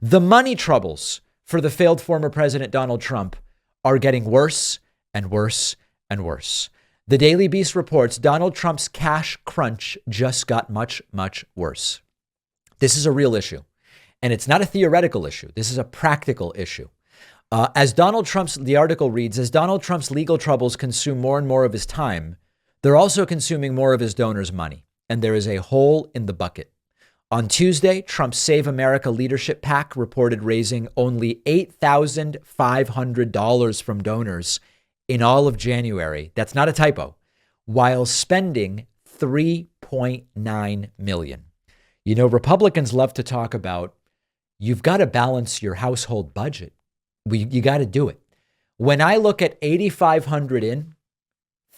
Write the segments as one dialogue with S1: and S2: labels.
S1: The money troubles for the failed former president Donald Trump are getting worse and worse and worse. The Daily Beast reports Donald Trump's cash crunch just got much, much worse. This is a real issue, and it's not a theoretical issue. This is a practical issue. The article reads, as Donald Trump's legal troubles consume more and more of his time, they're also consuming more of his donors' money, and there is a hole in the bucket. On Tuesday, Trump's Save America Leadership PAC reported raising only $8,500 from donors in all of January. That's not a typo, while spending $3.9 million. You know, Republicans love to talk about, you've got to balance your household budget. You got to do it. When I look at 8,500 in,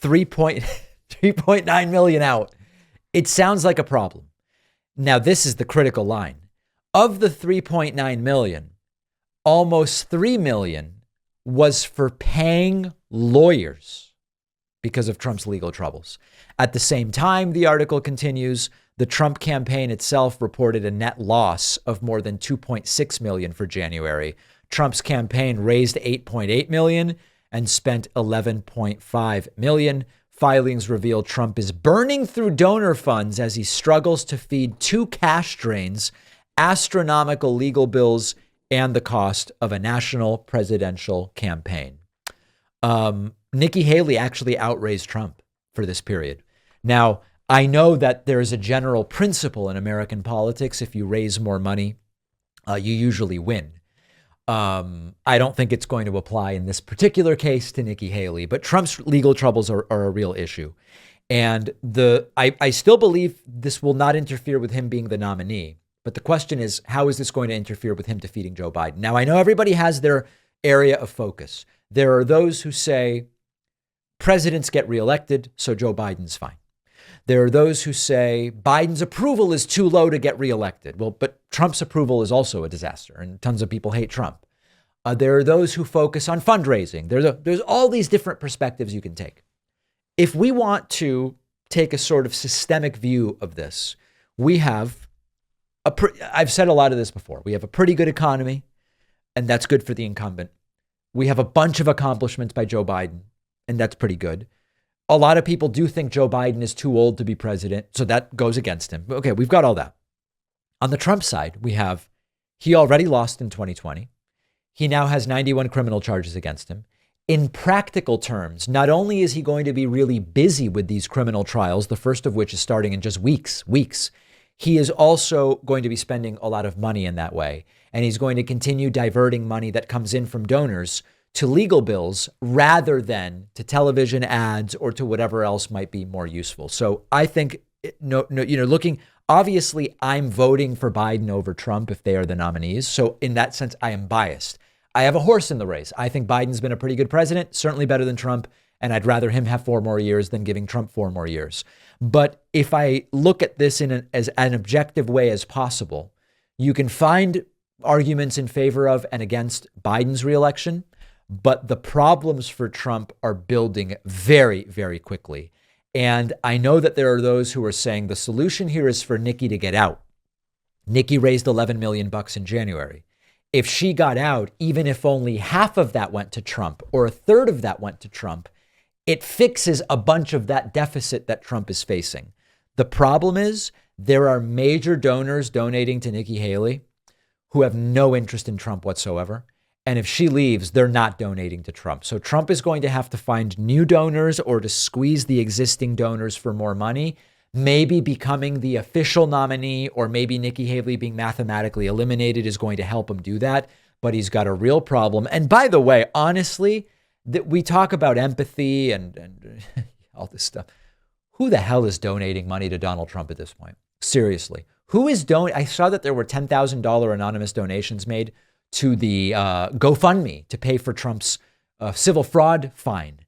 S1: 3.9 million out, it sounds like a problem. Now, this is the critical line. Of the 3.9 million, almost 3 million was for paying lawyers because of Trump's legal troubles. At the same time, the article continues, the Trump campaign itself reported a net loss of more than 2.6 million for January. Trump's campaign raised 8.8 million and spent 11.5 million. Filings reveal Trump is burning through donor funds as he struggles to feed two cash drains, astronomical legal bills, and the cost of a national presidential campaign. Nikki Haley actually outraised Trump for this period. Now, I know that there is a general principle in American politics. If you raise more money, you usually win. I don't think it's going to apply in this particular case to Nikki Haley, but Trump's legal troubles are a real issue. And I still believe this will not interfere with him being the nominee. But the question is, how is this going to interfere with him defeating Joe Biden? Now, I know everybody has their area of focus. There are those who say presidents get reelected, so Joe Biden's fine. There are those who say Biden's approval is too low to get reelected. Well, but Trump's approval is also a disaster, and tons of people hate Trump. There are those who focus on fundraising. There's all these different perspectives you can take. If we want to take a sort of systemic view of this, we have I've said a lot of this before. We have a pretty good economy, and that's good for the incumbent. We have a bunch of accomplishments by Joe Biden, and that's pretty good. A lot of people do think Joe Biden is too old to be president, so that goes against him. Okay, we've got all that. On the Trump side, he already lost in 2020. He now has 91 criminal charges against him. In practical terms, not only is he going to be really busy with these criminal trials, the first of which is starting in just weeks, he is also going to be spending a lot of money in that way. And he's going to continue diverting money that comes in from donors to legal bills rather than to television ads or to whatever else might be more useful. So I think, obviously I'm voting for Biden over Trump if they are the nominees. So in that sense, I am biased. I have a horse in the race. I think Biden's been a pretty good president, certainly better than Trump. And I'd rather him have 4 more years than giving Trump 4 more years. But if I look at this as an objective way as possible, you can find arguments in favor of and against Biden's reelection. But the problems for Trump are building very, very quickly. And I know that there are those who are saying the solution here is for Nikki to get out. Nikki raised $11 million in January. If she got out, even if only half of that went to Trump or a third of that went to Trump, it fixes a bunch of that deficit that Trump is facing. The problem is there are major donors donating to Nikki Haley who have no interest in Trump whatsoever. And if she leaves, they're not donating to Trump. So Trump is going to have to find new donors or to squeeze the existing donors for more money, maybe becoming the official nominee, or maybe Nikki Haley being mathematically eliminated is going to help him do that. But he's got a real problem. And by the way, honestly, that we talk about empathy and all this stuff. Who the hell is donating money to Donald Trump at this point? Seriously, who is I saw that there were $10,000 anonymous donations made to the GoFundMe to pay for Trump's civil fraud fine.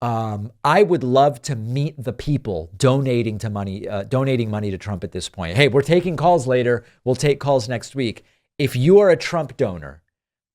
S1: I would love to meet the people donating money to Trump at this point. Hey, we're taking calls later. We'll take calls next week. If you are a Trump donor,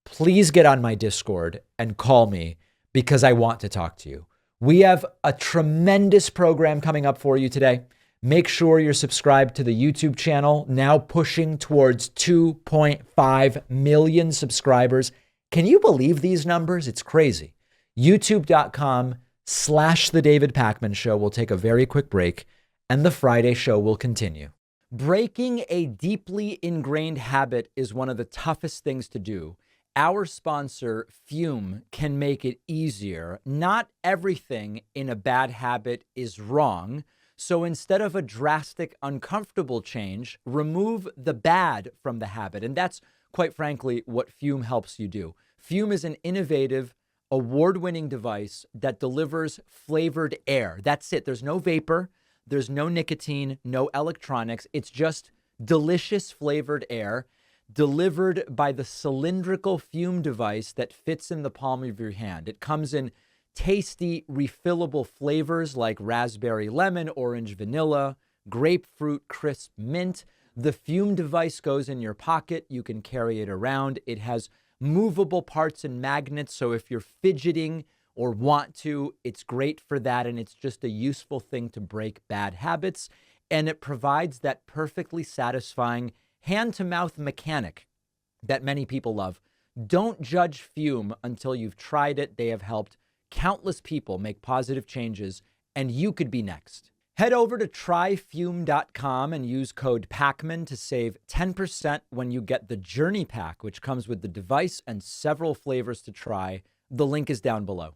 S1: please get on my Discord and call me because I want to talk to you. We have a tremendous program coming up for you today. Make sure you're subscribed to the YouTube channel, now pushing towards 2.5 million subscribers. Can you believe these numbers? It's crazy. YouTube.com/The David Pakman Show. We'll take a very quick break, and the Friday show will continue. Breaking a deeply ingrained habit is one of the toughest things to do. Our sponsor, Fume, can make it easier. Not everything in a bad habit is wrong. So instead of a drastic, uncomfortable change, remove the bad from the habit. And that's, quite frankly, what Fume helps you do. Fume is an innovative, award-winning device that delivers flavored air. That's it. There's no vapor. There's no nicotine, no electronics. It's just delicious flavored air delivered by the cylindrical Fume device that fits in the palm of your hand. It comes in tasty, refillable flavors like raspberry lemon, orange vanilla, grapefruit crisp mint. The Fume device goes in your pocket. You can carry it around. It has movable parts and magnets, so if you're fidgeting or want to, it's great for that, and it's just a useful thing to break bad habits. And it provides that perfectly satisfying hand-to-mouth mechanic that many people love. Don't judge Fume until you've tried it. They have helped countless people make positive changes, and you could be next. Head over to tryfume.com and use code PAKMAN to save 10% when you get the Journey Pack, which comes with the device and several flavors to try. The link is down below.